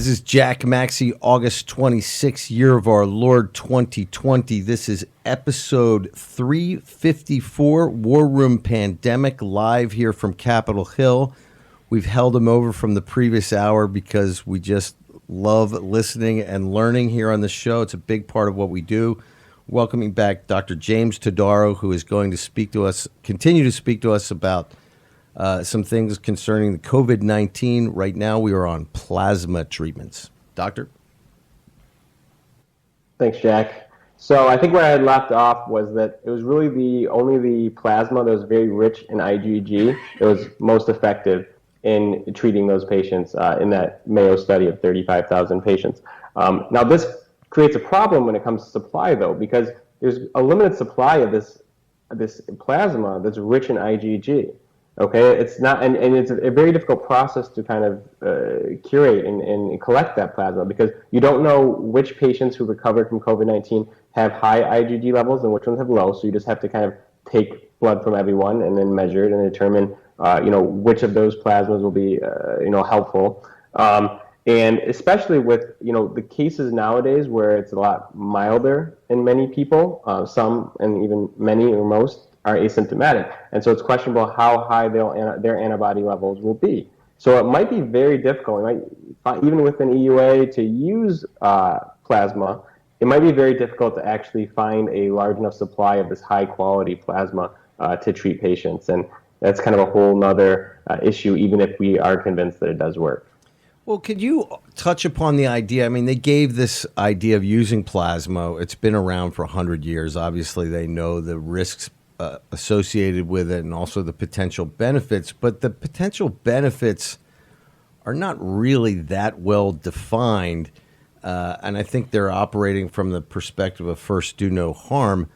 This is Jack Maxey, August 26th, year of our Lord 2020. This is episode 354, War Room Pandemic, live here from Capitol Hill. We've held them over from the previous hour because we just love listening and learning here on the show. It's a big part of what we do. Welcoming back Dr. James Todaro, who is going to continue to speak to us about some things concerning the COVID-19. Right now, we are on plasma treatments. Doctor? Thanks, Jack. So I think where I had left off was that it was really only the plasma that was very rich in IgG that was most effective in treating those patients in that Mayo study of 35,000 patients. Now, this creates a problem when it comes to supply, though, because there's a limited supply of this plasma that's rich in IgG. Okay, it's not, and it's a very difficult process to kind of curate and collect that plasma because you don't know which patients who recovered from COVID-19 have high IgG levels and which ones have low. So you just have to kind of take blood from everyone and then measure it and determine, which of those plasmas will be, helpful. And especially with, the cases nowadays where it's a lot milder in many people, some and even many or most are asymptomatic. And so it's questionable how high their antibody levels will be. So it might be very difficult, even with an EUA to use plasma, it might be very difficult to actually find a large enough supply of this high quality plasma to treat patients. And that's kind of a whole nother issue, even if we are convinced that it does work. Well, could you touch upon the idea? I mean, they gave this idea of using plasma. It's been around for 100 years. Obviously, they know the risks associated with it and also the potential benefits, but the potential benefits are not really that well defined, and I think they're operating from the perspective of first do no harm.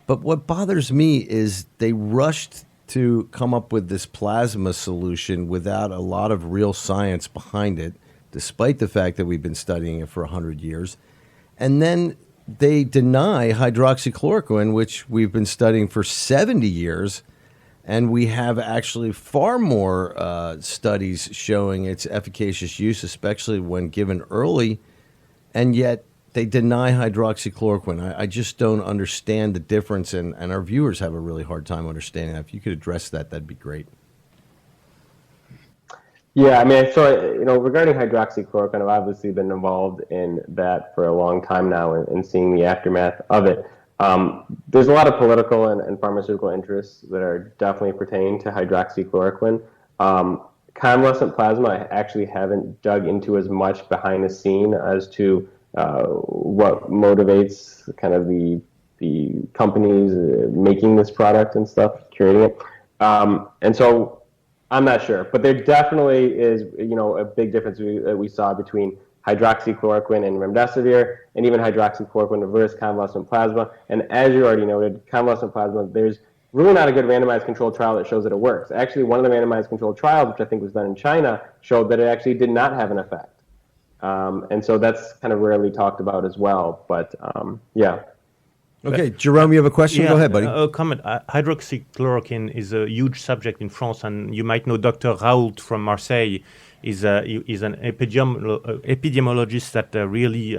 But what bothers me is they rushed to come up with this plasma solution without a lot of real science behind it, despite the fact that we've been studying it for 100 years, and then they deny hydroxychloroquine, which we've been studying for 70 years, and we have actually far more studies showing its efficacious use, especially when given early, and yet they deny hydroxychloroquine. I just don't understand the difference, and our viewers have a really hard time understanding that. If you could address that, that'd be great. Yeah, I mean, so, regarding hydroxychloroquine, I've obviously been involved in that for a long time now and seeing the aftermath of it. There's a lot of political and pharmaceutical interests that are definitely pertaining to hydroxychloroquine. Convalescent plasma, I actually haven't dug into as much behind the scene as to what motivates kind of the companies making this product and stuff, curating it. And so I'm not sure, but there definitely is, a big difference that we saw between hydroxychloroquine and remdesivir, and even hydroxychloroquine reverse convalescent plasma. And as you already noted, convalescent plasma, there's really not a good randomized controlled trial that shows that it works. Actually, one of the randomized controlled trials, which I think was done in China, showed that it actually did not have an effect. And so that's kind of rarely talked about as well. But yeah. Okay, Jerome, you have a question? Go ahead, buddy. A comment. Hydroxychloroquine is a huge subject in France, and you might know Dr. Raoult from Marseille is an epidemiologist that really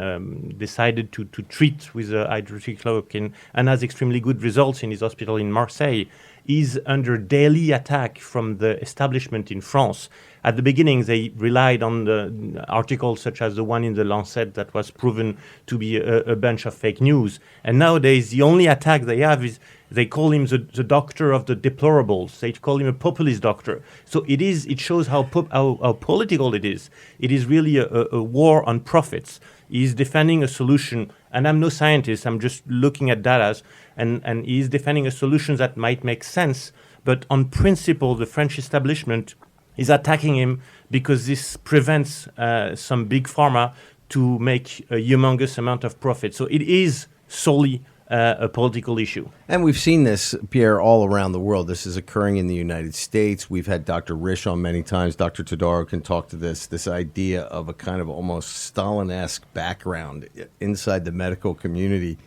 decided to treat with hydroxychloroquine and has extremely good results in his hospital in Marseille. Is under daily attack from the establishment in France. At the beginning, they relied on the articles such as the one in the Lancet that was proven to be a bunch of fake news. And nowadays, the only attack they have is they call him the doctor of the deplorables. They call him a populist doctor. So it shows how political it is. It is really a war on profits. He's defending a solution, and I'm no scientist, I'm just looking at data, and he's defending a solution that might make sense, but on principle, the French establishment is attacking him because this prevents some big pharma to make a humongous amount of profit. So it is solely a political issue. And we've seen this, Pierre, all around the world. This is occurring in the United States. We've had Dr. Risch on many times. Dr. Todaro can talk to this idea of a kind of almost Stalin-esque background inside the medical community,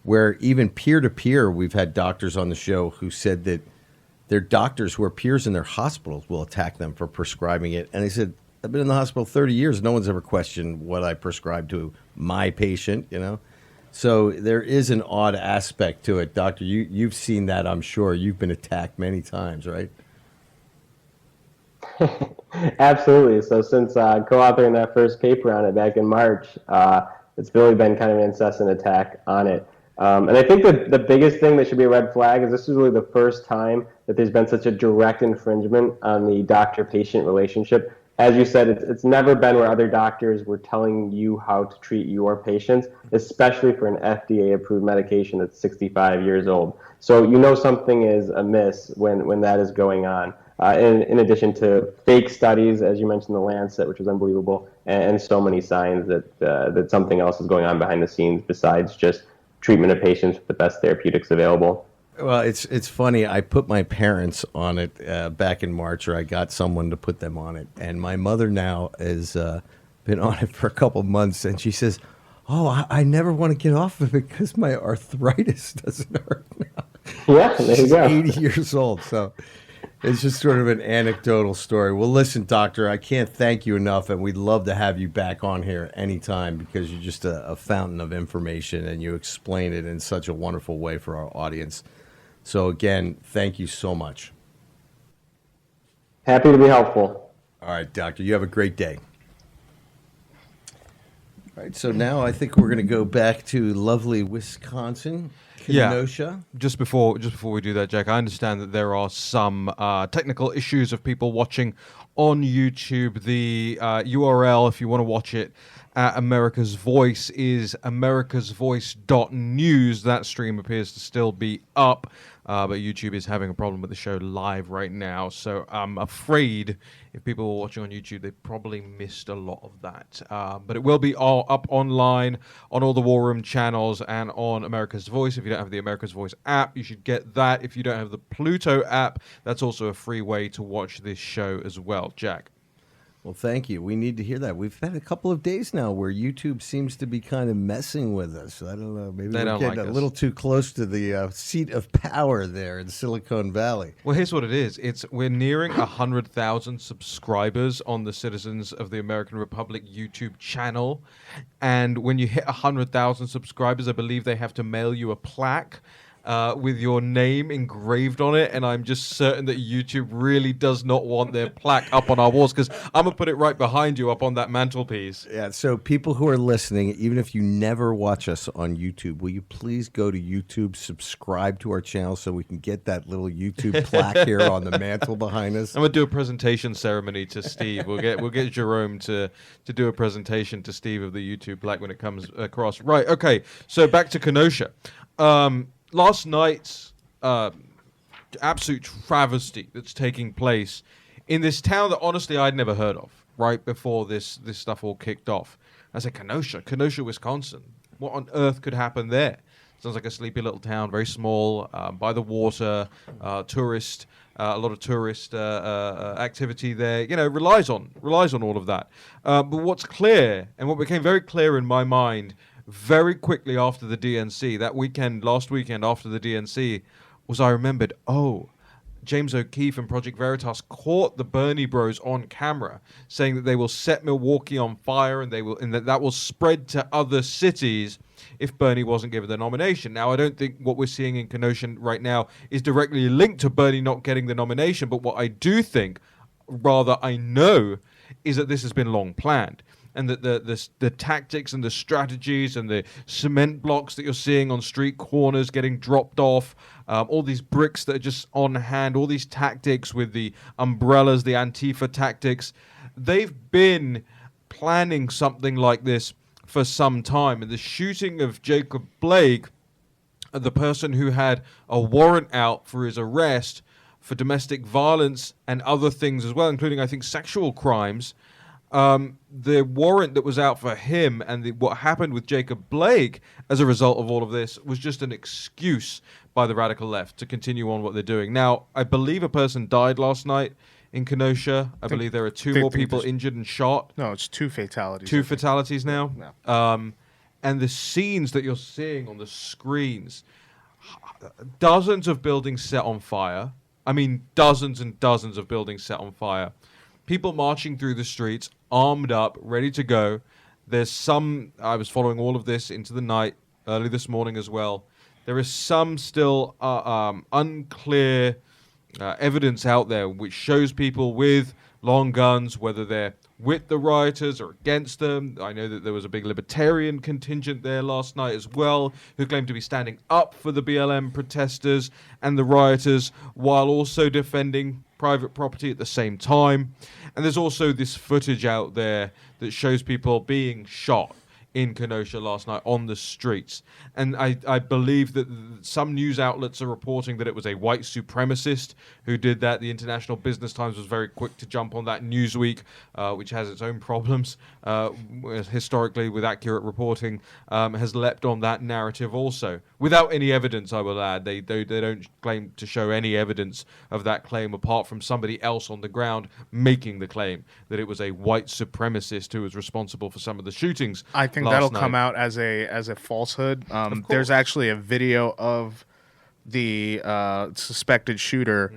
where even peer-to-peer, we've had doctors on the show who said that their doctors who are peers in their hospitals will attack them for prescribing it. And they said, I've been in the hospital 30 years. No one's ever questioned what I prescribe to my patient, So there is an odd aspect to it. Doctor, you've seen that, I'm sure. You've been attacked many times, right? Absolutely. So since co-authoring that first paper on it back in March, it's really been kind of an incessant attack on it. And I think that the biggest thing that should be a red flag is this is really the first time that there's been such a direct infringement on the doctor-patient relationship. As you said, it's never been where other doctors were telling you how to treat your patients, especially for an FDA-approved medication that's 65 years old. So something is amiss when that is going on. In addition to fake studies, as you mentioned, the Lancet, which was unbelievable, and so many signs that something else is going on behind the scenes besides just treatment of patients with the best therapeutics available. Well, it's funny. I put my parents on it back in March, or I got someone to put them on it. And my mother now has been on it for a couple of months, and she says, "Oh, I never want to get off of it because my arthritis doesn't hurt now." Yeah, there you go. She's 80 years old, so it's just sort of an anecdotal story. Well, listen, Doctor, I can't thank you enough, and we'd love to have you back on here anytime because you're just a fountain of information, and you explain it in such a wonderful way for our audience. So, again, thank you so much. Happy to be helpful. All right, Doctor, you have a great day. All right, so now I think we're going to go back to lovely Wisconsin, Kenosha. Yeah. Just before we do that, Jack, I understand that there are some technical issues of people watching on YouTube. The URL, if you want to watch it, at America's Voice is americasvoice.news. That stream appears to still be up, but YouTube is having a problem with the show live right now. So I'm afraid if people were watching on YouTube, they probably missed a lot of that. But it will be all up online on all the War Room channels and on America's Voice. If you don't have the America's Voice app, you should get that. If you don't have the Pluto app, that's also a free way to watch this show as well. Jack. Well, thank you. We need to hear that. We've had a couple of days now where YouTube seems to be kind of messing with us. I don't know. Maybe we're getting a little too close to the seat of power there in Silicon Valley. Well, here's what it is. We're nearing 100,000 subscribers on the Citizens of the American Republic YouTube channel. And when you hit 100,000 subscribers, I believe they have to mail you a plaque with your name engraved on it, and I'm just certain that YouTube really does not want their plaque up on our walls, because I'm going to put it right behind you up on that mantelpiece. Yeah, so people who are listening, even if you never watch us on YouTube, will you please go to YouTube, subscribe to our channel so we can get that little YouTube plaque here on the mantle behind us? I'm going to do a presentation ceremony to Steve. We'll get Jerome to do a presentation to Steve of the YouTube plaque when it comes across. Right, okay, so back to Kenosha. Last night's absolute travesty that's taking place in this town that honestly I'd never heard of right before this stuff all kicked off. I said, Kenosha, Wisconsin. What on earth could happen there? Sounds like a sleepy little town, very small, by the water, a lot of tourist activity there. Relies on all of that. But what's clear, and what became very clear in my mind very quickly after the DNC, last weekend after the DNC, was I remembered, James O'Keefe and Project Veritas caught the Bernie bros on camera saying that they will set Milwaukee on fire and that will spread to other cities if Bernie wasn't given the nomination. Now, I don't think what we're seeing in Kenosha right now is directly linked to Bernie not getting the nomination, but what I do think, rather I know, is that this has been long planned. And that the tactics and the strategies and the cement blocks that you're seeing on street corners getting dropped off, all these bricks that are just on hand, all these tactics with the umbrellas, the Antifa tactics, they've been planning something like this for some time. And the shooting of Jacob Blake, the person who had a warrant out for his arrest for domestic violence and other things as well, including, I think, sexual crimes, the warrant that was out for him and what happened with Jacob Blake as a result of all of this was just an excuse by the radical left to continue on what they're doing. Now, I believe a person died last night in Kenosha. I believe there are two more people injured and shot. No, it's two fatalities. Two fatalities now? Yeah. And the scenes that you're seeing on the screens, dozens of buildings set on fire. I mean, dozens and dozens of buildings set on fire. people marching through the streets, armed up, ready to go. There's some, I was following all of this into the night, early this morning as well. There is some still unclear evidence out there which shows people with long guns, whether they're with the rioters or against them. I know that there was a big libertarian contingent there last night as well, who claimed to be standing up for the BLM protesters and the rioters, while also defending private property at the same time. And there's also this footage out there that shows people being shot in Kenosha last night on the streets. And I believe that some news outlets are reporting that it was a white supremacist who did that. The International Business Times was very quick to jump on that. Newsweek, which has its own problems historically with accurate reporting, has leapt on that narrative also. Without any evidence, I will add. They don't claim to show any evidence of that claim apart from somebody else on the ground making the claim that it was a white supremacist who was responsible for some of the shootings. I think that'll come out as a falsehood. There's actually a video of the suspected shooter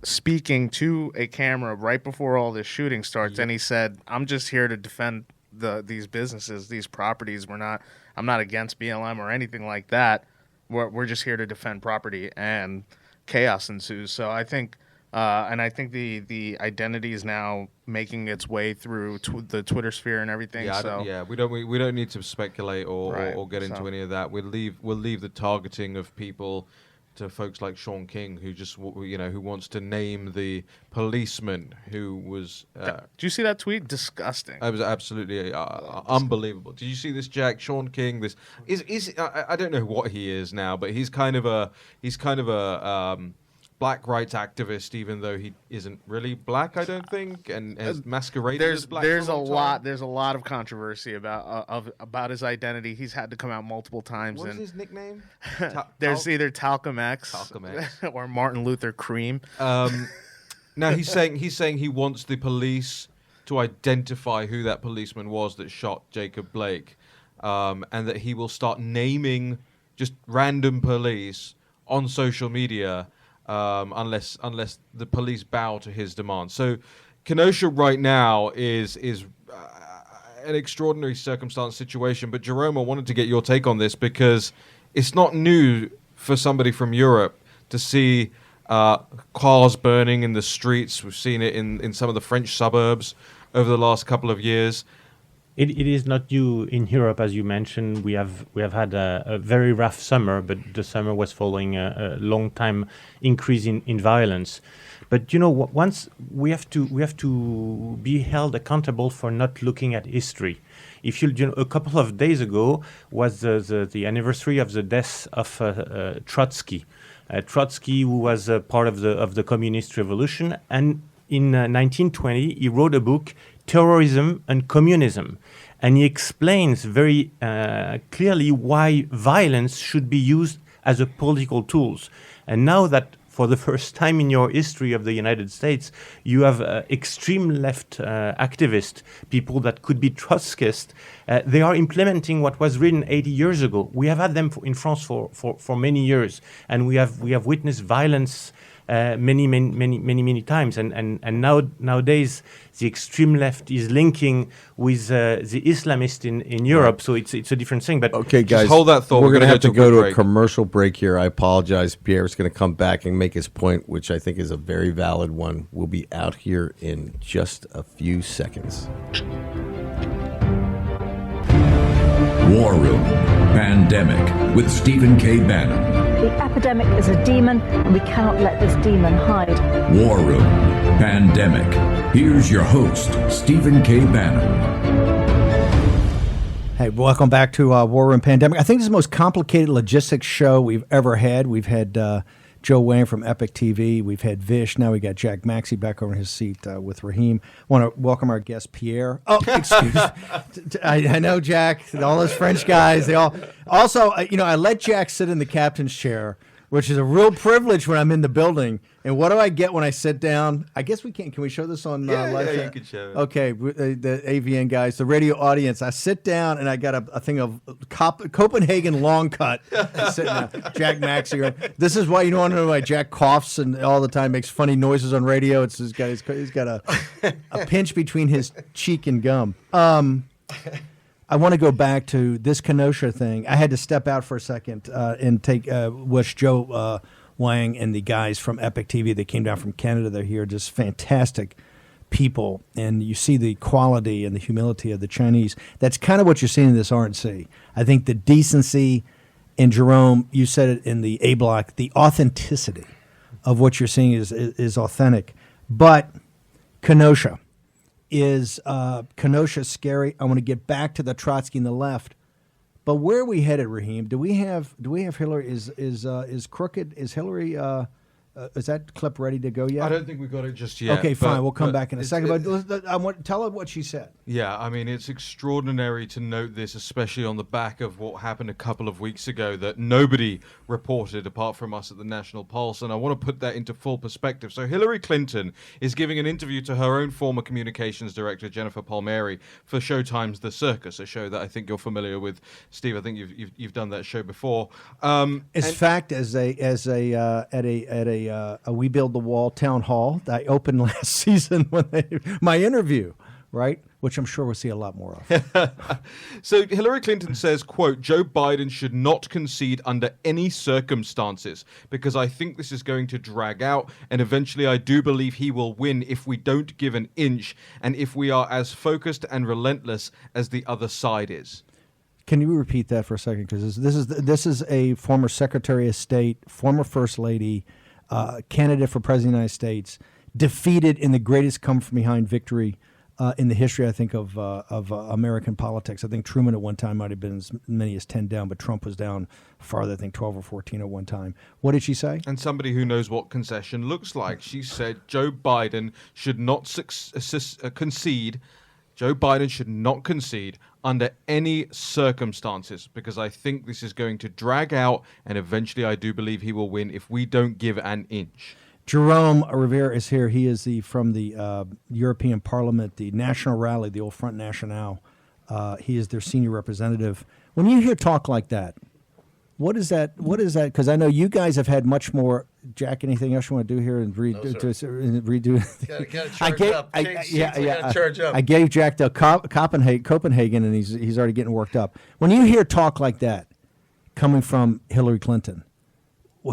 speaking to a camera right before all this shooting starts, and he said, "I'm just here to defend these businesses, these properties. I'm not against BLM or anything like that. We're just here to defend property," and chaos ensues. So I think. And I think the identity is now making its way through the Twitter sphere and everything. Yeah, we don't need to speculate or get into any of that. We'll leave the targeting of people to folks like Sean King, who just who wants to name the policeman who was. Do you see that tweet? Disgusting. It was absolutely unbelievable. Did you see this, Jack? Sean King. This is I don't know what he is now, but he's kind of a black rights activist, even though he isn't really black, I don't think, and has masqueraded as black. There's a lot of controversy about his identity. He's had to come out multiple times. What is his nickname? There's either Talcum X, or Martin Luther Cream. Now he's saying he wants the police to identify who that policeman was that shot Jacob Blake, and that he will start naming just random police on social media. Unless the police bow to his demands. So Kenosha right now is an extraordinary circumstance situation. But Jerome, I wanted to get your take on this because it's not new for somebody from Europe to see cars burning in the streets. We've seen it in some of the French suburbs over the last couple of years. It is not new in Europe, as you mentioned. We have had a very rough summer, but the summer was following a long time increase in violence. But once we have to be held accountable for not looking at history. If a couple of days ago was the anniversary of the death of Trotsky. Trotsky, who was part of the communist revolution, and in 1920 he wrote a book, Terrorism and Communism. And he explains very clearly why violence should be used as a political tool. And now that for the first time in your history of the United States, you have extreme left activists, people that could be Trotskyists, they are implementing what was written 80 years ago. We have had them in France for many years, and we have witnessed violence many times, and nowadays the extreme left is linking with the Islamists in Europe, so it's a different thing. But okay, guys, just hold that thought. We're going to have to go to a commercial break here. I apologize. Pierre's going to come back and make his point, which I think is a very valid one. We'll be out here in just a few seconds. War Room Pandemic with Stephen K. Bannon. The epidemic is a demon, and we cannot let this demon hide. War Room Pandemic. Here's your host, Stephen K. Bannon. Hey, welcome back to War Room Pandemic. I think this is the most complicated logistics show we've ever had. We've had Joe Wayne from Epic TV. We've had Vish. Now we got Jack Maxey back over in his seat with Raheem. I want to welcome our guest, Pierre. Oh, excuse me. I know, Jack. All those French guys, they all... Also, I let Jack sit in the captain's chair which is a real privilege when I'm in the building. And what do I get when I sit down? I guess we can. Can we show this on live? Yeah, you can show it. Okay, the AVN guys, the radio audience. I sit down and I got a thing of Copenhagen long cut. Sitting down. Jack Maxey. This is why you don't want to know why Jack coughs and all the time makes funny noises on radio. It's he's got a pinch between his cheek and gum. I want to go back to this Kenosha thing. I had to step out for a second and wish Joe Wang and the guys from Epic TV. They came down from Canada. They're here, just fantastic people. And you see the quality and the humility of the Chinese. That's kind of what you're seeing in this RNC. I think the decency, and Jerome, you said it in the A block, the authenticity of what you're seeing is authentic. But Kenosha. Is Kenosha scary? I want to get back to the Trotsky and the left, but where are we headed, Raheem? Do we have Hillary? Is crooked? Is Hillary? Is that clip ready to go yet? I don't think we've got it just yet. Okay, fine. We'll come back in a second. But I want tell her what she said. Yeah, I mean, it's extraordinary to note this, especially on the back of what happened a couple of weeks ago that nobody reported apart from us at the National Pulse. And I want to put that into full perspective. So Hillary Clinton is giving an interview to her own former communications director, Jennifer Palmieri, for Showtime's The Circus, a show that I think you're familiar with, Steve. I think you've done that show before. Fact, at a We Build the Wall town hall that I opened last season my interview, right? Which I'm sure we'll see a lot more of. So Hillary Clinton says, quote, Joe Biden should not concede under any circumstances because I think this is going to drag out and eventually I do believe he will win if we don't give an inch and if we are as focused and relentless as the other side is. Can you repeat that for a second? Because this is a former Secretary of State, former First Lady, candidate for President of the United States, defeated in the greatest come-from-behind victory in the history, I think, of American politics. I think Truman at one time might have been as many as 10 down, but Trump was down farther, I think 12 or 14 at one time. What did she say? And somebody who knows what concession looks like. She said Joe Biden should not concede. Joe Biden should not concede under any circumstances because I think this is going to drag out and eventually I do believe he will win if we don't give an inch. Jerome Riviere is here. He is from the European Parliament, the National Rally, the old Front National. He is their senior representative. When you hear talk like that, what is that? Because I know you guys have had much more. Jack, anything else you want to do here and redo? Charge up. I gave Jack the Copenhagen, and he's already getting worked up. When you hear talk like that coming from Hillary Clinton,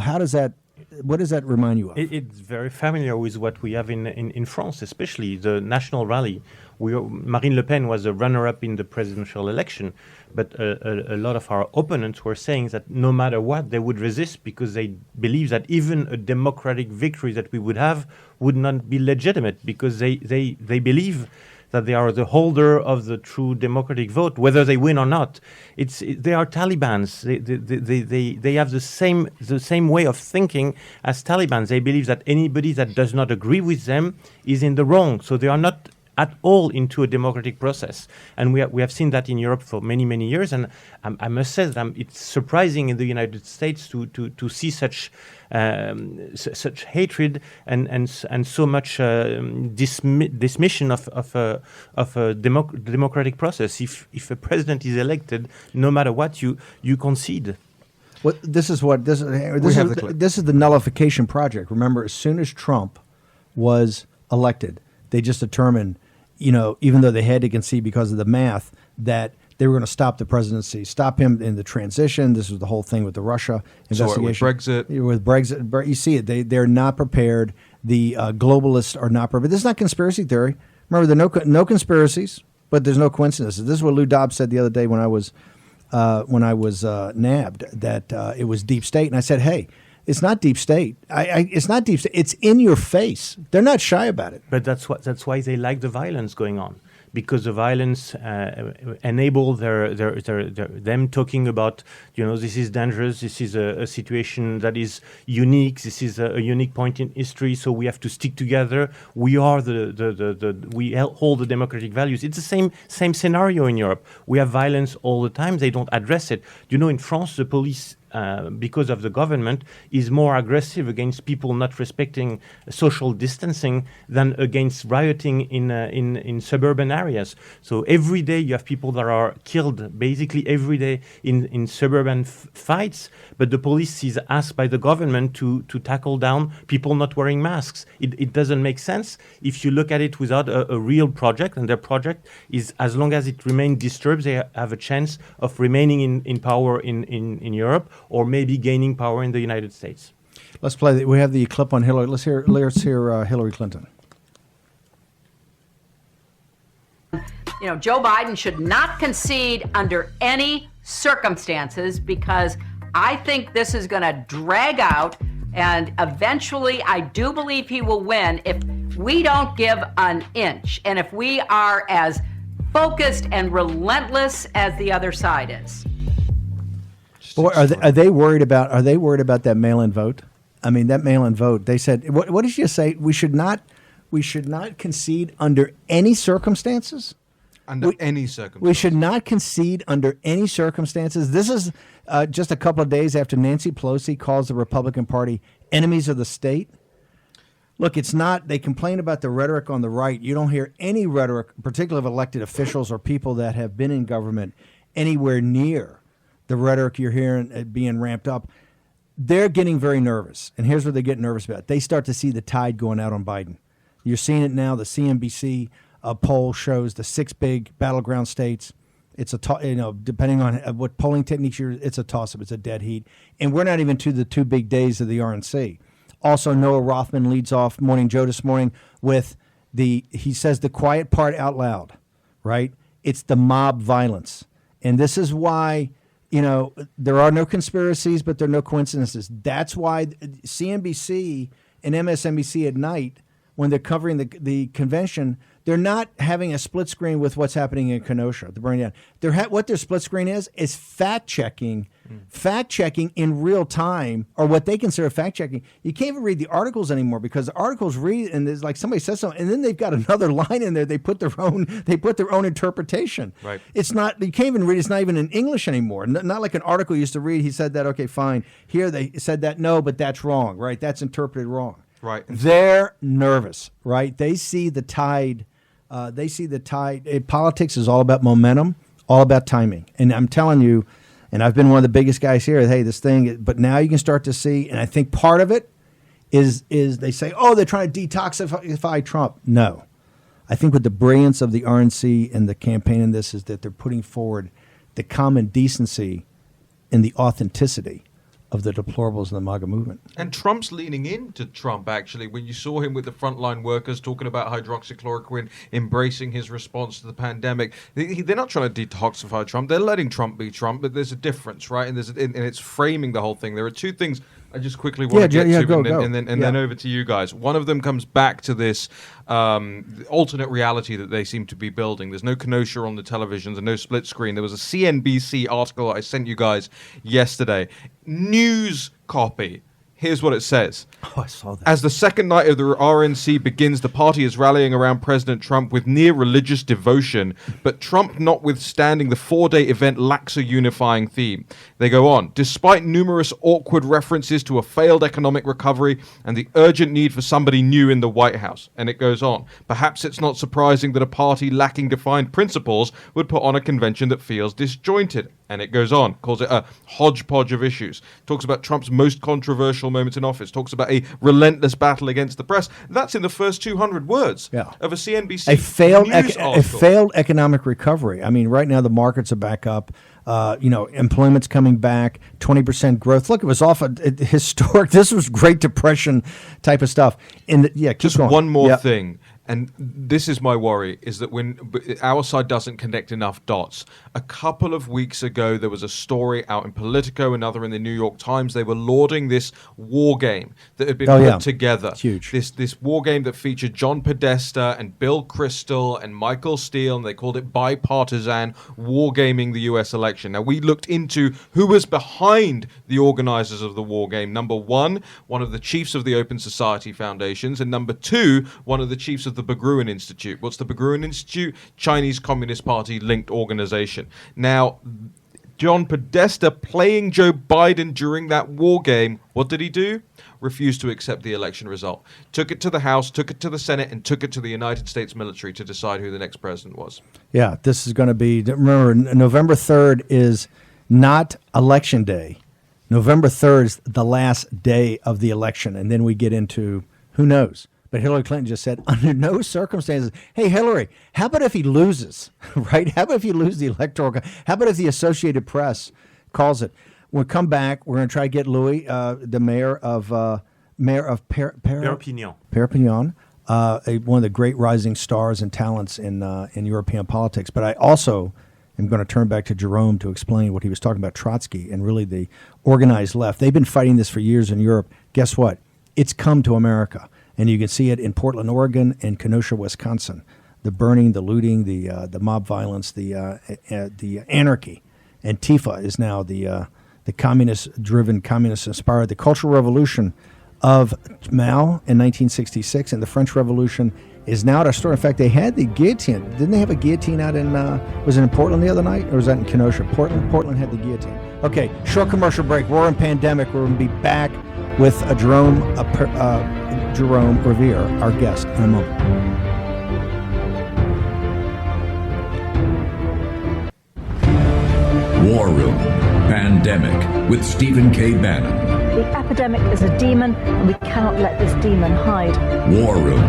how does that? What does that remind you of? It's very familiar with what we have in France, especially the national rally. Marine Le Pen was a runner-up in the presidential election, but a lot of our opponents were saying that no matter what, they would resist because they believe that even a democratic victory that we would have would not be legitimate because they believe that they are the holder of the true democratic vote, whether they win or not. They are Talibans. They have the same way of thinking as Talibans. They believe that anybody that does not agree with them is in the wrong. So they are not at all into a democratic process. And we have seen that in Europe for many, many years. And I must say that it's surprising in the United States to see such hatred and so much dismission of a democratic process. If a president is elected, no matter what, you concede. Well, this is the nullification project. Remember, as soon as Trump was elected, they just determined, even though they had to concede because of the math, that they were going to stop the presidency, stop him in the transition. This was the whole thing with the Russia investigation. With Brexit, you see it. They're not prepared. The globalists are not prepared. This is not conspiracy theory. Remember, there are no conspiracies, but there's no coincidences. This is what Lou Dobbs said the other day when I was nabbed, that it was deep state. And I said, hey, it's not deep state. It's not deep state. It's in your face. They're not shy about it. But that's why they like the violence going on, because the violence enable them talking about, this is dangerous. This is a situation that is unique. This is a unique point in history. So we have to stick together. We are we hold the democratic values. It's the same scenario in Europe. We have violence all the time. They don't address it. In France, the police because of the government, is more aggressive against people not respecting social distancing than against rioting in suburban areas. So every day you have people that are killed, basically every day in suburban fights, but the police is asked by the government to tackle down people not wearing masks. It doesn't make sense if you look at it without a real project, and their project is, as long as it remains disturbed, they have a chance of remaining in power in Europe, or maybe gaining power in the United States. Let's play. We have the clip on Hillary. Let's hear Hillary Clinton. You know, Joe Biden should not concede under any circumstances, because I think this is going to drag out, and eventually I do believe he will win if we don't give an inch, and if we are as focused and relentless as the other side is. Boy, are they worried about that mail-in vote? I mean, that mail-in vote. They said, what did you say? We should not concede under any circumstances. Any circumstances. We should not concede under any circumstances. This is just a couple of days after Nancy Pelosi calls the Republican Party enemies of the state. Look, it's not. They complain about the rhetoric on the right. You don't hear any rhetoric, particularly of elected officials or people that have been in government, anywhere near the rhetoric you're hearing being ramped up. They're getting very nervous. And here's what they get nervous about. They start to see the tide going out on Biden. You're seeing it now. The CNBC poll shows the 6 big battleground states. It's depending on what polling techniques it's a toss-up. It's a dead heat. And we're not even to the 2 big days of the RNC. Also, Noah Rothman leads off Morning Joe this morning with he says the quiet part out loud, right? It's the mob violence. And this is why, there are no conspiracies, but there are no coincidences. That's why CNBC and MSNBC at night, when they're covering the convention, they're not having a split screen with what's happening in Kenosha, the burning down. What their split screen is fact-checking in real time, or what they consider fact-checking. You can't even read the articles anymore, because the articles read, and there's like somebody says something, and then they've got another line in there. They put their own interpretation. Right. It's not, you can't even read. It's not even in English anymore. Not like an article you used to read. He said that. Okay, fine. Here they said that. No, but that's wrong. Right. That's interpreted wrong. Right. They're nervous. Right. They see the tide. Politics is all about momentum, all about timing. And I'm telling you, and I've been one of the biggest guys here, hey, this thing, but now you can start to see, and I think part of it is they say, oh, they're trying to detoxify Trump. No. I think with the brilliance of the RNC and the campaign in this is that they're putting forward the common decency and the authenticity of the deplorables of the MAGA movement. And Trump's leaning into Trump, actually, when you saw him with the frontline workers talking about hydroxychloroquine, embracing his response to the pandemic. They're not trying to detoxify Trump. They're letting Trump be Trump, but there's a difference, right? And and it's framing the whole thing. There are 2 things I just quickly want to get to, and then over to you guys. One of them comes back to this alternate reality that they seem to be building. There's no Kenosha on the televisions and no split screen. There was a CNBC article I sent you guys yesterday. News copy. Here's what it says. Oh, I saw that. As the second night of the RNC begins, the party is rallying around President Trump with near religious devotion, but Trump notwithstanding, the 4-day event lacks a unifying theme. They go on. Despite numerous awkward references to a failed economic recovery and the urgent need for somebody new in the White House. And it goes on. Perhaps it's not surprising that a party lacking defined principles would put on a convention that feels disjointed. And it goes on, calls it a hodgepodge of issues. Talks about Trump's most controversial moments in office. Talks about a relentless battle against the press. That's in the first 200 words of a CNBC news article. A failed economic recovery. I mean, right now the markets are back up. Employment's coming back, 20% growth. Look, it was off a historic. This was Great Depression type of stuff. Just one more thing. And this is my worry, is that when our side doesn't connect enough dots. A couple of weeks ago, there was a story out in Politico, another in the New York Times. They were lauding this war game that had been put together. It's huge. This war game that featured John Podesta and Bill Kristol and Michael Steele, and they called it bipartisan wargaming the U.S. election. Now, we looked into who was behind the organizers of the war game. Number one of the chiefs of the Open Society Foundations, and number 2, one of the chiefs of the Berggruen Institute. What's the Berggruen Institute? Chinese Communist Party linked organization. Now, John Podesta playing Joe Biden during that war game. What did he do? Refused to accept the election result. Took it to the House, took it to the Senate, and took it to the United States military to decide who the next president was. Yeah, this is going to be, remember, November 3rd is not election day. November 3rd is the last day of the election, and then we get into who knows. But Hillary Clinton just said, under no circumstances, hey, Hillary, how about if he loses, right? How about if you lose the electoral? How about if the Associated Press calls it? We'll come back. We're going to try to get Louis, the mayor of Perpignan. Perpignan, one of the great rising stars and talents in European politics. But I also am going to turn back to Jerome to explain what he was talking about, Trotsky, and really the organized left. They've been fighting this for years in Europe. Guess what? It's come to America. And you can see it in Portland, Oregon, and Kenosha, Wisconsin. The burning, the looting, the mob violence, the anarchy. Antifa is now the communist-driven, communist-inspired. The Cultural Revolution of Mao in 1966 and the French Revolution is now at our store. In fact, they had the guillotine. Didn't they have a guillotine out in, was it in Portland the other night? Or was that in Kenosha? Portland had the guillotine. Okay, short commercial break. War and pandemic. We're going to be back with Jerome Riviere, our guest, in a moment. War Room Pandemic with Stephen K. Bannon. The epidemic is a demon, and we cannot let this demon hide. War Room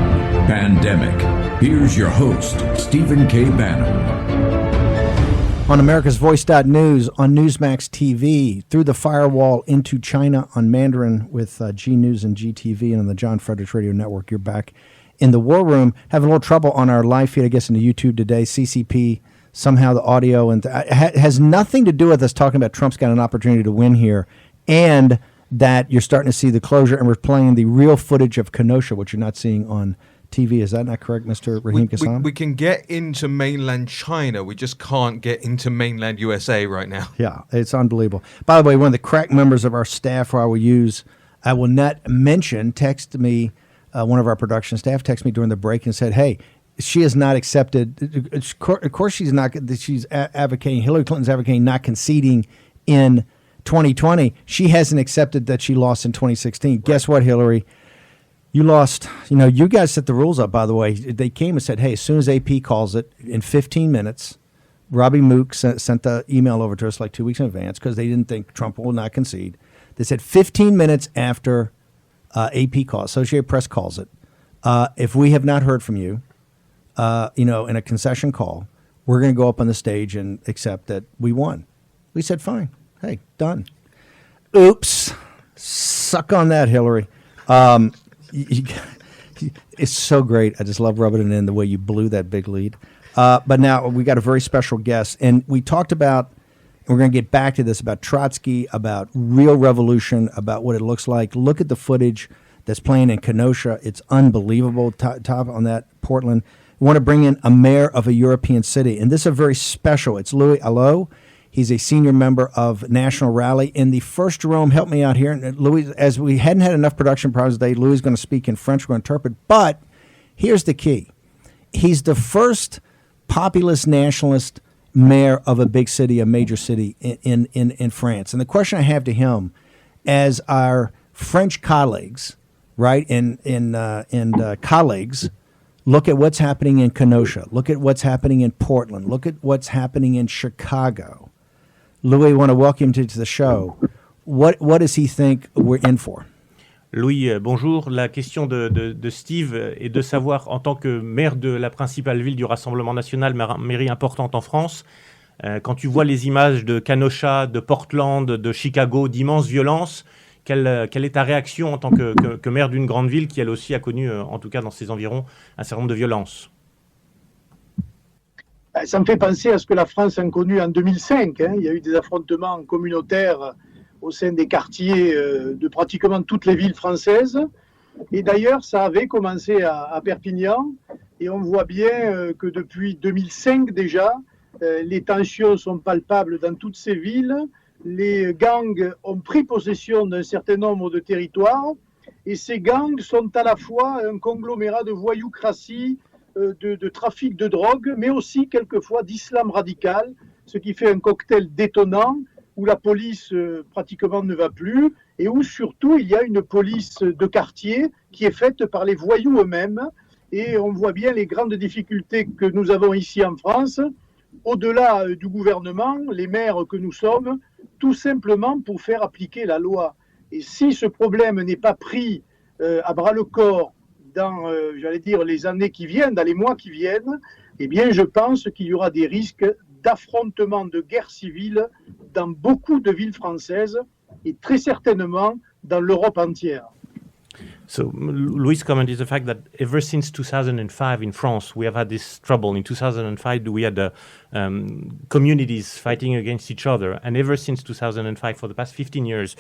Pandemic. Here's your host, Stephen K. Bannon. On America's Voice.News, on Newsmax TV, through the firewall into China on Mandarin with G News and GTV, and on the John Fredericks Radio Network. You're back in the War Room. Having a little trouble on our live feed, I guess, into YouTube today. CCP, somehow the audio, and has nothing to do with us talking about Trump's got an opportunity to win here, and that you're starting to see the closure, and we're playing the real footage of Kenosha, which you're not seeing on TV. Is that not correct, Mr. Raheem Kassam? We can get into mainland China. We just can't get into mainland USA right now. Yeah, it's unbelievable. By the way, one of the crack members of our staff who I will not mention, texted me, one of our production staff texted me during the break and said, hey, she has not accepted, of course she's not, she's advocating, Hillary Clinton's advocating not conceding in 2020. She hasn't accepted that she lost in 2016. Right. Guess what, Hillary? You lost. You guys set the rules up, by the way. They came and said, hey, as soon as AP calls it, in 15 minutes, Robbie Mook sent the email over to us like 2 weeks in advance because they didn't think Trump will not concede. They said 15 minutes after AP calls, Associated Press calls it, if we have not heard from you, in a concession call, we're going to go up on the stage and accept that we won. We said, fine. Hey, done. Oops. Suck on that, Hillary. It's so great. I just love rubbing it in the way you blew that big lead. But now we got a very special guest, and we talked about, and we're going to get back to this, about Trotsky, about real revolution, about what it looks like. Look at the footage that's playing in Kenosha. It's unbelievable. Top on that, Portland. We want to bring in a mayor of a European city, and this is a very special. It's Louis Aliot. He's a senior member of National Rally. And the first, Jerome, help me out here. And Louis, as we hadn't had enough production problems today, Louis is going to speak in French. We're going to interpret. But here's the key. He's the first populist nationalist mayor of a big city, a major city in France. And the question I have to him, as our French colleagues, right, and colleagues, look at what's happening in Kenosha. Look at what's happening in Portland. Look at what's happening in Chicago. Louis, I want to welcome you to the show. What does he think we're in for? Louis, bonjour. La question de Steve est de savoir, en tant que maire de la principale ville du Rassemblement national, mairie importante en France, quand tu vois les images de Kenosha, de Portland, de Chicago, d'immenses violences, quelle est ta réaction en tant que maire d'une grande ville qui, elle aussi, a connu, en tout cas dans ses environs, un certain nombre de violences? Ça me fait penser à ce que la France a connu en 2005. Il y a eu des affrontements communautaires au sein des quartiers de pratiquement toutes les villes françaises. Et d'ailleurs, ça avait commencé à Perpignan. Et on voit bien que depuis 2005 déjà, les tensions sont palpables dans toutes ces villes. Les gangs ont pris possession d'un certain nombre de territoires. Et ces gangs sont à la fois un conglomérat de voyoucratie, de trafic de drogue, mais aussi quelquefois d'islam radical, ce qui fait un cocktail détonnant où la police pratiquement ne va plus et où surtout il y a une police de quartier qui est faite par les voyous eux-mêmes. Et on voit bien les grandes difficultés que nous avons ici en France, au-delà du gouvernement, les maires que nous sommes, tout simplement pour faire appliquer la loi. Et si ce problème n'est pas pris à bras-le-corps dans, j'allais dire, les années qui viennent, dans les mois qui viennent, eh bien, je pense qu'il y aura des risques d'affrontement, de guerre civile dans beaucoup de villes françaises et très certainement dans l'Europe entière. So Louis' comment is the fact that ever since 2005 in France, we have had this trouble. In 2005, we had communities fighting against each other. And ever since 2005, for the past 15 years,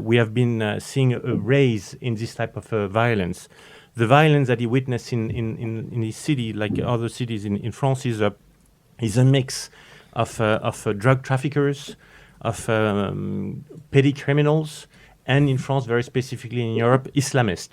we have been seeing a rise in this type of violence. The violence that he witnessed in his city, like other cities in France, is a mix of drug traffickers, of petty criminals, and in France, very specifically in Europe,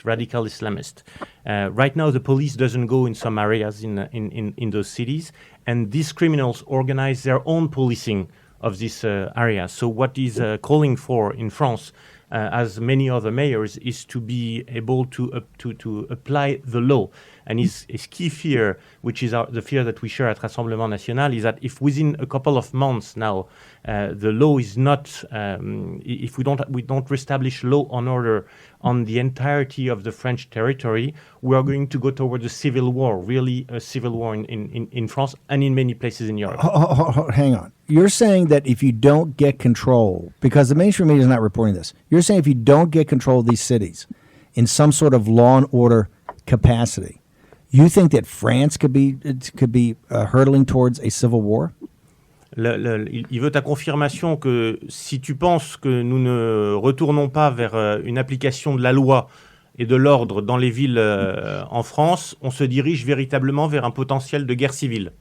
radical Islamists. Right now, the police doesn't go in some areas in those cities, and these criminals organize their own policing of these areas. So what he's calling for in France, as many other mayors, is to be able to apply the law. And his key fear, which is the fear that we share at Rassemblement National, is that if within a couple of months now the law is not, if we don't reestablish law and order on the entirety of the French territory, we are going to go towards a civil war, really a civil war in France and in many places in Europe. Hang on. You're saying that if you don't get control, because the mainstream media is not reporting this, you're saying if you don't get control of these cities in some sort of law and order capacity, you think that France could be hurtling towards a civil war? Il veut ta confirmation que si tu penses que nous ne retournons pas vers une application de la loi et de l'ordre dans les villes en France, on se dirige véritablement vers un potentiel de guerre civile.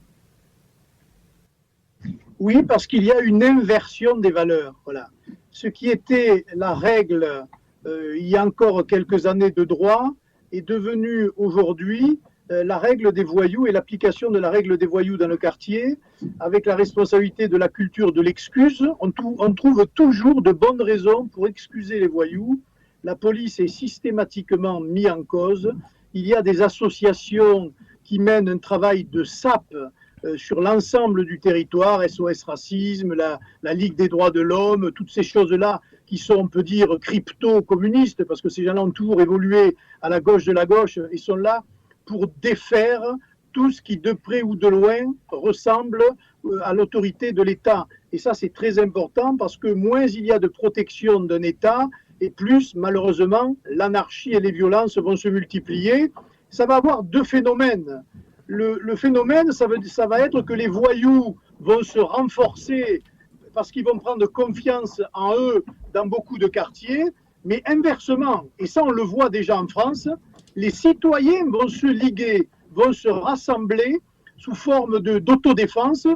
Oui, parce qu'il y a une inversion des valeurs. Voilà. Ce qui était la règle il y a encore quelques années de droit est devenu aujourd'hui la règle des voyous et l'application de la règle des voyous dans le quartier, avec la responsabilité de la culture de l'excuse. On trouve toujours de bonnes raisons pour excuser les voyous. La police est systématiquement mise en cause. Il y a des associations qui mènent un travail de sape sur l'ensemble du territoire, SOS Racisme, la Ligue des droits de l'homme, toutes ces choses-là qui sont, on peut dire, crypto-communistes, parce que ces gens-là ont toujours évolué à la gauche de la gauche et sont là pour défaire tout ce qui, de près ou de loin, ressemble à l'autorité de l'État. Et ça, c'est très important parce que moins il y a de protection d'un État, et plus, malheureusement, l'anarchie et les violences vont se multiplier. Ça va avoir deux phénomènes. Le phénomène, ça va être que les voyous vont se renforcer parce qu'ils vont prendre confiance en eux dans beaucoup de quartiers, mais inversement, et ça on le voit déjà en France, les citoyens vont se liguer, vont se rassembler sous forme d'autodéfense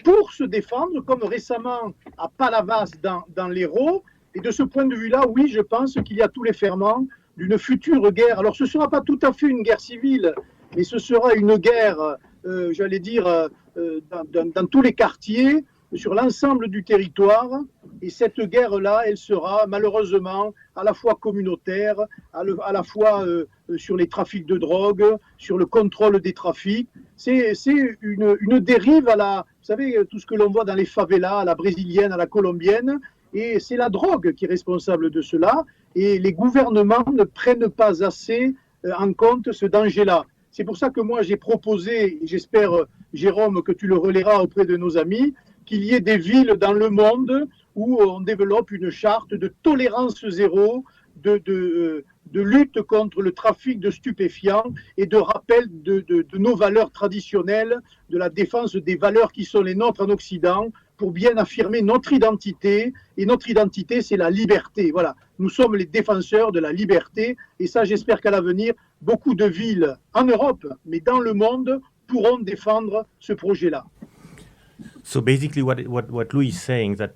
pour se défendre, comme récemment à Palavas dans l'Hérault. Et de ce point de vue-là, oui, je pense qu'il y a tous les ferments d'une future guerre. Alors ce ne sera pas tout à fait une guerre civile, mais ce sera une guerre, j'allais dire, dans tous les quartiers, sur l'ensemble du territoire. Et cette guerre-là, elle sera malheureusement à la fois communautaire, à la fois sur les trafics de drogue, sur le contrôle des trafics. C'est une dérive à la, vous savez, tout ce que l'on voit dans les favelas, à la brésilienne, à la colombienne. Et c'est la drogue qui est responsable de cela. Et les gouvernements ne prennent pas assez en compte ce danger-là. C'est pour ça que moi j'ai proposé, et j'espère, Jérôme, que tu le relayeras auprès de nos amis, qu'il y ait des villes dans le monde où on développe une charte de tolérance zéro, de lutte contre le trafic de stupéfiants et de rappel de nos valeurs traditionnelles, de la défense des valeurs qui sont les nôtres en Occident, pour bien affirmer notre identité. Et notre identité, c'est la liberté. Voilà, nous sommes les défenseurs de la liberté. Et ça, j'espère qu'à l'avenir, beaucoup de villes en Europe, mais dans le monde, pourront défendre ce projet-là. So basically, what Louis is saying, that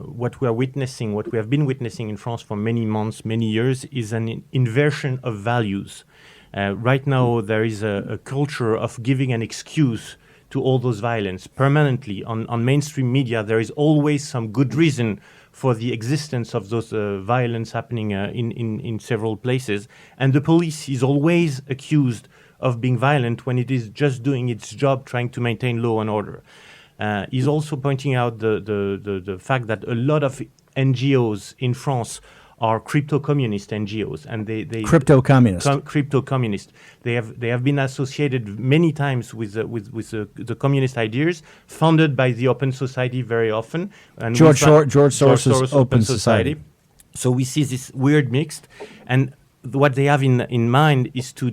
what we are witnessing, what we have been witnessing in France for many months, many years, is an inversion of values. Right now, there is a culture of giving an excuse to all those violence permanently. On mainstream media, there is always some good reason for the existence of those violence happening in several places. And the police is always accused of being violent when it is just doing its job, trying to maintain law and order. He's also pointing out the fact that a lot of NGOs in France are crypto-communist NGOs, and they crypto-communist. Crypto-communist. They have been associated many times with the communist ideas, funded by the Open Society very often. And George Soros' Open Society. So we see this weird mixed, and what they have in mind is to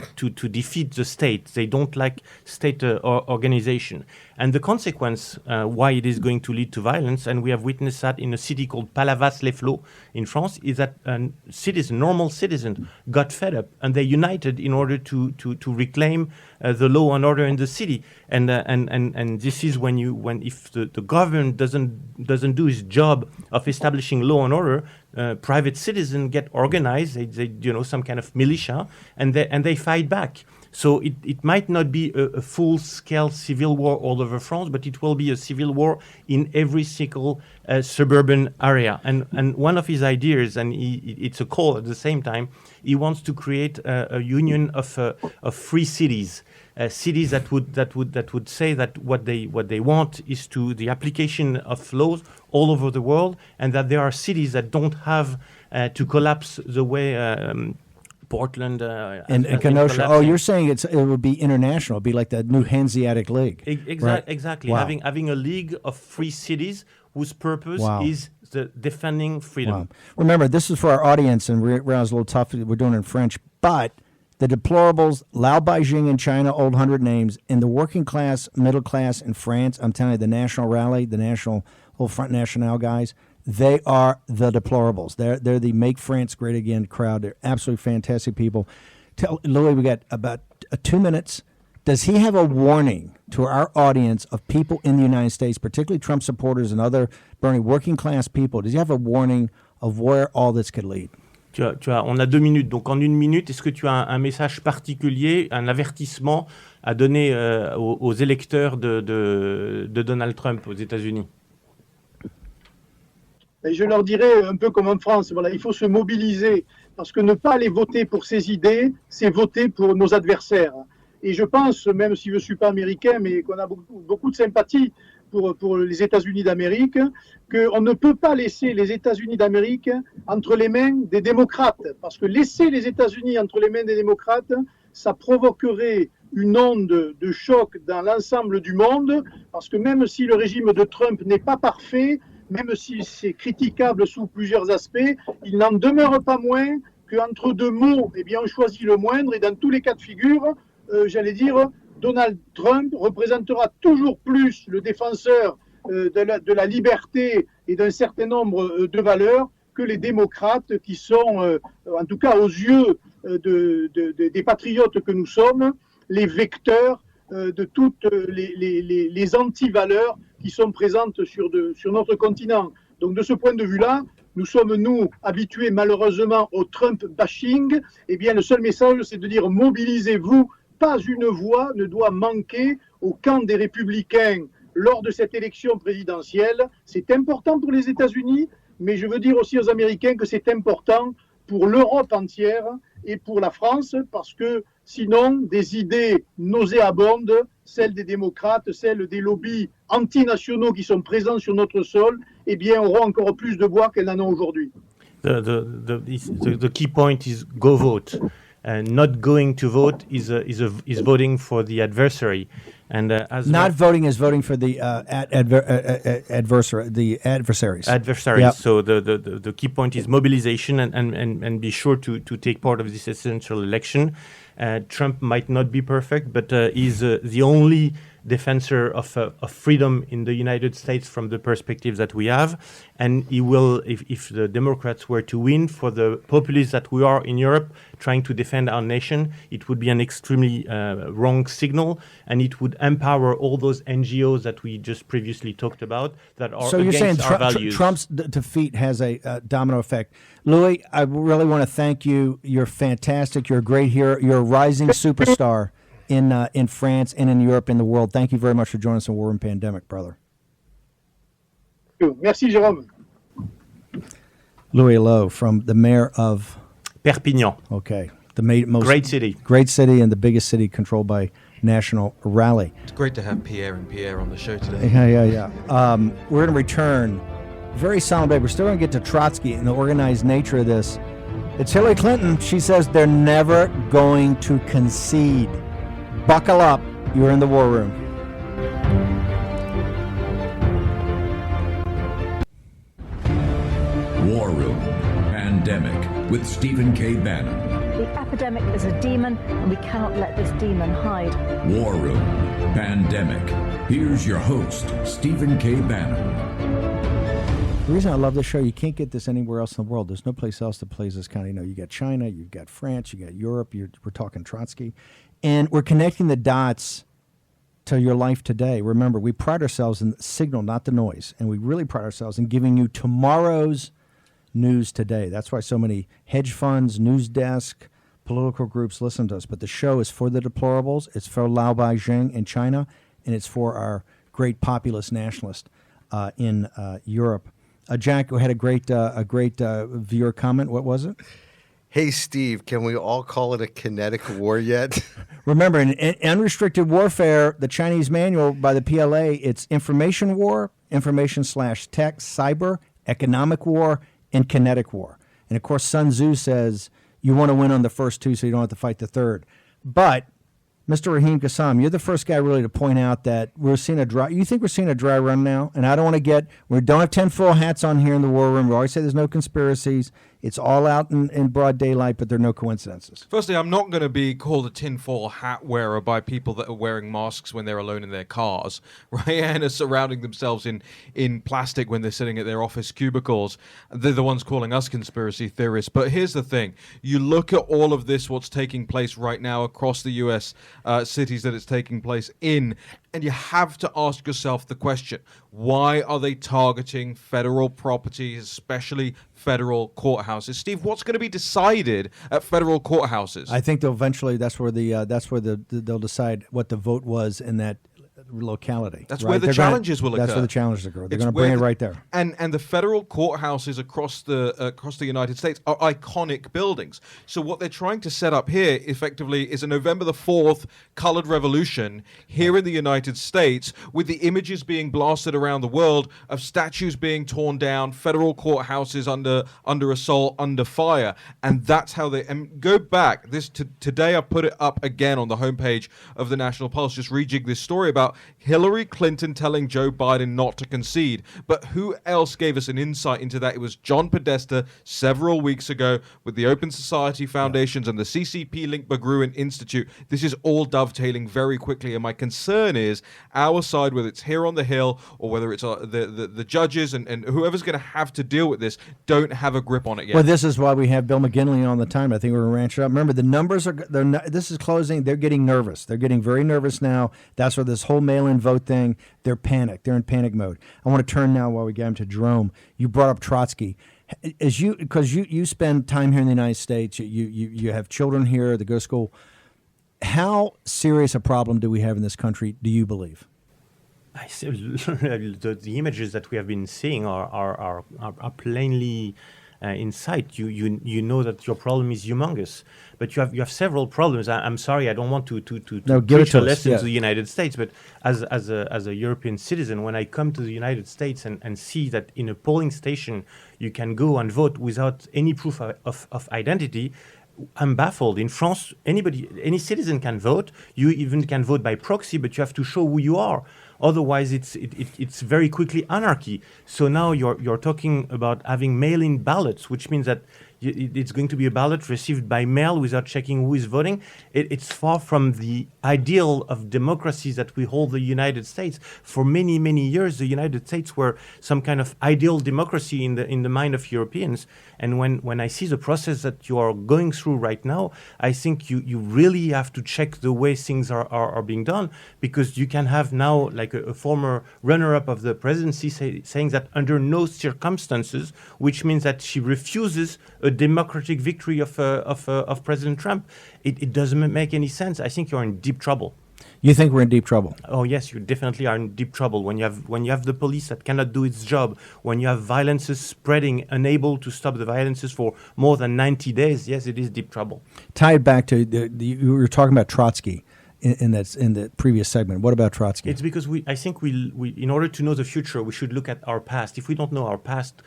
defeat the state. They don't like state organization. And the consequence, why it is going to lead to violence, and we have witnessed that in a city called Palavas-les-Flots in France, is that normal citizen got fed up, and they united in order to reclaim the law and order in the city. And this is when if the government doesn't do its job of establishing law and order, private citizens get organized. They some kind of militia, and they fight back. So it might not be a full-scale civil war all over France, but it will be a civil war in every single suburban area. And one of his ideas, and it's a call at the same time, he wants to create a union of free cities. Cities that would say that what they want is the application of laws all over the world, and that there are cities that don't have to collapse the way Portland and Kenosha. Oh, you're saying it would be international. It'd be like the new Hanseatic League. Exactly. Wow. Having a league of free cities whose purpose is defending freedom. Wow. Remember, this is for our audience, and we're a little tough. We're doing it in French, but the deplorables, Lao Beijing in China, old 100 names, and the working class, middle class in France, I'm telling you, the National Rally, the National old Front National guys, they are the deplorables. They're the Make France Great Again crowd. They're absolutely fantastic people. Louis, we got about 2 minutes. Does he have a warning to our audience of people in the United States, particularly Trump supporters and other Bernie working class people? Does he have a warning of where all this could lead? On a 2 minutes. Donc en 1 minute, est-ce que tu as un message particulier, un avertissement à donner aux électeurs de Donald Trump aux États-Unis? Et je leur dirais, un peu comme en France, voilà, il faut se mobiliser, parce que ne pas aller voter pour ses idées, c'est voter pour nos adversaires. Et je pense, même si je ne suis pas américain, mais qu'on a beaucoup de sympathie pour les États-Unis d'Amérique, qu'on ne peut pas laisser les États-Unis d'Amérique entre les mains des démocrates. Parce que laisser les États-Unis entre les mains des démocrates, ça provoquerait une onde de choc dans l'ensemble du monde, parce que même si le régime de Trump n'est pas parfait, même si c'est critiquable sous plusieurs aspects, il n'en demeure pas moins qu'entre deux mots, eh bien, on choisit le moindre, et dans tous les cas de figure, j'allais dire, Donald Trump représentera toujours plus le défenseur de la liberté et d'un certain nombre de valeurs que les démocrates qui sont, en tout cas aux yeux des patriotes que nous sommes, les vecteurs de toutes les anti-valeurs qui sont présentes sur notre continent. Donc de ce point de vue-là, nous sommes, nous, habitués malheureusement au Trump bashing. Eh bien, le seul message, c'est de dire mobilisez-vous. Pas une voix ne doit manquer au camp des républicains lors de cette élection présidentielle. C'est important pour les États-Unis, mais je veux dire aussi aux Américains que c'est important pour l'Europe entière et pour la France, parce que sinon, des idées nauséabondes, celles des démocrates, celles des lobbies antinationaux qui sont présents sur notre sol, eh bien, auront encore plus de voix qu'elles n'en ont aujourd'hui. The key point is go vote. Not going to vote is voting for the adversary, and not voting is voting for the adversaries. Yep. So the key point is mobilization and be sure to take part of this essential election. Trump might not be perfect, but he's the only defensor of freedom in the United States from the perspective that we have. And he will, if the Democrats were to win, for the populists that we are in Europe trying to defend our nation, it would be an extremely wrong signal, and it would empower all those NGOs that we just previously talked about that are against our values. Trump's defeat has a domino effect. Louis, I really want to thank you. You're fantastic. You're a great hero. You're a rising superstar in France and in Europe and the world. Thank you very much for joining us on War Room Pandemic, brother. Merci, Jerome. Louis Lowe, from the mayor of Perpignan. Okay. The most Great city. Great city and the biggest city controlled by National Rally. It's great to have Pierre and Pierre on the show today. Yeah. We're going to return. Very solemn day. We're still going to get to Trotsky and the organized nature of this. It's Hillary Clinton. She says they're never going to concede. Buckle up. You're in the War Room. War Room Pandemic with Stephen K. Bannon. The epidemic is a demon, and we cannot let this demon hide. War Room Pandemic. Here's your host, Stephen K. Bannon. The reason I love this show, you can't get this anywhere else in the world. There's no place else that plays this kind of, you got China, you've got France, you got Europe, we're talking Trotsky. And we're connecting the dots to your life today. Remember, we pride ourselves in the signal, not the noise. And we really pride ourselves in giving you tomorrow's news today. That's why so many hedge funds, news desk, political groups listen to us. But the show is for the deplorables. It's for Lao Beijing in China, and it's for our great populist nationalist in Europe. Jack, we had a great viewer comment. What was it? Hey, Steve, can we all call it a kinetic war yet? Remember, in unrestricted warfare, the Chinese manual by the PLA, it's information war, information/tech, cyber, economic war, and kinetic war. And, of course, Sun Tzu says you want to win on the first two so you don't have to fight the third. But, Mr. Raheem Kassam, you're the first guy really to point out that we're seeing you think we're seeing a dry run now? And I don't want to we don't have 10 full hats on here in the War Room. We always say there's no conspiracies. It's all out in broad daylight, but there are no coincidences. Firstly, I'm not going to be called a tinfoil hat wearer by people that are wearing masks when they're alone in their cars, right? And are surrounding themselves in plastic when they're sitting at their office cubicles. They're the ones calling us conspiracy theorists. But here's the thing. You look at all of this, what's taking place right now across the U.S. Cities that it's taking place in, and you have to ask yourself the question, why are they targeting federal property, especially federal courthouses? Steve, what's going to be decided at federal courthouses? I think they'll eventually, that's where they'll decide what the vote was in that locality. That's right? Where the challenges will occur. That's where the challenges occur. They're going to bring it right there. And the federal courthouses across the United States are iconic buildings. So what they're trying to set up here, effectively, is a November the 4th colored revolution here in the United States, with the images being blasted around the world of statues being torn down, federal courthouses under assault, under fire, and that's how they go back. Today I put it up again on the homepage of the National Pulse, just rejig this story about Hillary Clinton telling Joe Biden not to concede. But who else gave us an insight into that? It was John Podesta several weeks ago with the Open Society Foundations and the CCP Link Berggruen Institute. This is all dovetailing very quickly, and my concern is our side, whether it's here on the Hill or whether it's the judges and whoever's going to have to deal with this, don't have a grip on it yet. Well, this is why we have Bill McGinley on the time. I think we're going to ranch it up. Remember, the numbers this is closing. They're getting nervous. They're getting very nervous now. That's where this whole mail-in vote thing, they're panicked. They're in panic mode. I want to turn now, while we get him, to Jerome. You brought up Trotsky. Because you spend time here in the United States, you have children here that go to school. How serious a problem do we have in this country, do you believe? The images that we have been seeing are plainly in sight. You know that your problem is humongous, but you have several problems. I'm sorry, I don't want to preach a lesson to the United States, but as a European citizen, when I come to the United States and see that in a polling station you can go and vote without any proof of identity, I'm baffled. In France, any citizen can vote. You even can vote by proxy, but you have to show who you are. Otherwise, it's very quickly anarchy. So now you're talking about having mail-in ballots, which means that it's going to be a ballot received by mail without checking who is voting. It's far from the ideal of democracies that we hold the United States. For many, many years, the United States were some kind of ideal democracy in the mind of Europeans. And when I see the process that you are going through right now, I think you really have to check the way things are being done, because you can have now like a former runner-up of the presidency saying that under no circumstances, which means that she refuses a democratic victory of President Trump. It doesn't make any sense. I think you're in deep trouble. You think we're in deep trouble? Oh yes, you definitely are in deep trouble when you have the police that cannot do its job, when you have violences spreading, unable to stop the violences for more than 90 days. Yes, it is deep trouble. Tie it back to you were talking about Trotsky in the previous segment. What about Trotsky? It's because I think we in order to know the future, we should look at our past. If we don't know our past,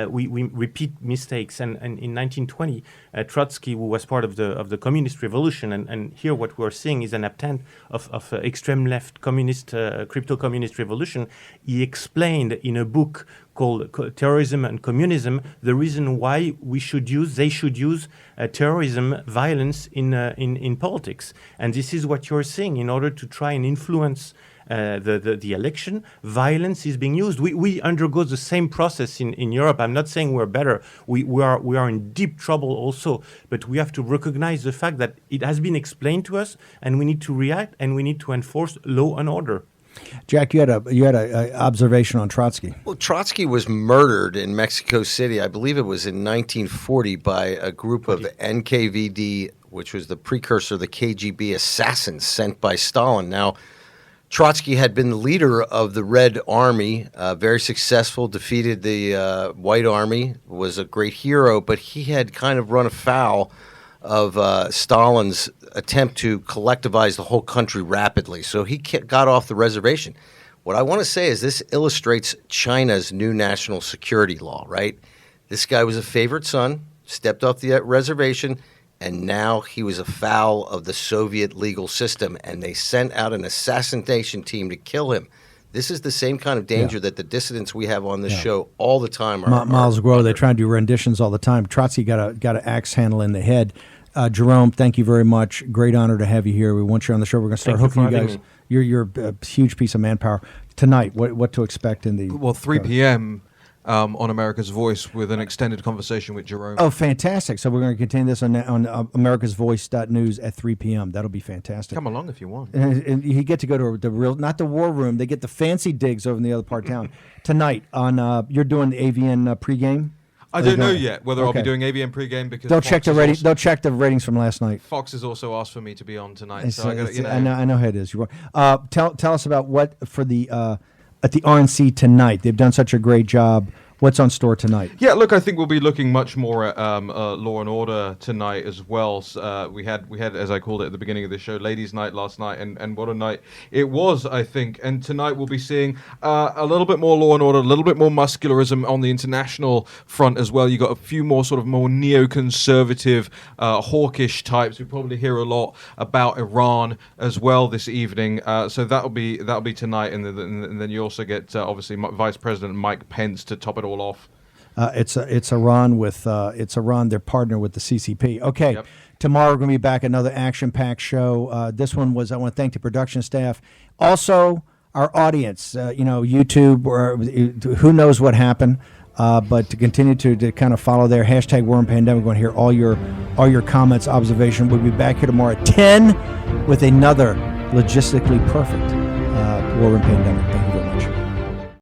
we repeat mistakes. And in 1920, Trotsky, who was part of the communist revolution, and here what we're seeing is an attempt of extreme left communist, crypto-communist revolution. He explained in a book called Terrorism and Communism the reason why they should use terrorism, violence in politics. And this is what you're seeing. In order to try and influence the election, violence is being used. We undergo the same process in Europe. I'm not saying we're better. We are in deep trouble also, but we have to recognize the fact that it has been explained to us, and we need to react, and we need to enforce law and order. Jack, you had a observation on Trotsky. Well, Trotsky was murdered in Mexico City. I believe it was in 1940 by a group of NKVD, which was the precursor of the KGB assassins sent by Stalin. Now, Trotsky had been the leader of the Red Army, very successful, defeated the White Army, was a great hero, but he had kind of run afoul of Stalin's attempt to collectivize the whole country rapidly. So he got off the reservation. What I want to say is this illustrates China's new national security law, right? This guy was a favorite son, stepped off the reservation, and now he was afoul of the Soviet legal system, and they sent out an assassination team to kill him. This is the same kind of danger that the dissidents we have on this show all the time are. Miles Grow, they try to do renditions all the time. Trotsky got an axe handle in the head. Jerome, thank you very much. Great honor to have you here. We want you on the show. We're going to start hooking you guys. You're a huge piece of manpower. Tonight, what to expect in the... Well, 3 p.m. On America's Voice with an extended conversation with Jerome. Oh, fantastic. So we're going to continue this on americasvoice.news at 3 p.m. That'll be fantastic. Come along if you want. And you get to go to the real, not the war room. They get the fancy digs over in the other part of town. Tonight, you're doing the AVN pregame? I don't know yet whether I'll be doing AVN pregame because they'll check the ratings. They'll check the ratings from last night. Fox has also asked for me to be on tonight, so I got I know how it is. Tell us about what for the at the RNC tonight. They've done such a great job. What's on store tonight? Yeah, look, I think we'll be looking much more at Law and Order tonight as well. We had, as I called it at the beginning of the show, Ladies' Night last night, and what a night it was, I think. And tonight we'll be seeing a little bit more Law and Order, a little bit more muscularism on the international front as well. You got a few more sort of more neoconservative, hawkish types. We probably hear a lot about Iran as well this evening. So that'll be tonight, and then you also get obviously Vice President Mike Pence to top it all off. It's Iran with their partner with the CCP. Okay, Tomorrow we're going to be back, another action-packed show. This one was, I want to thank the production staff, also our audience. YouTube, or who knows what happened, but to continue to kind of follow their hashtag War and Pandemic. We're going to hear all your comments, observation. We'll be back here tomorrow at 10 with another logistically perfect War and Pandemic.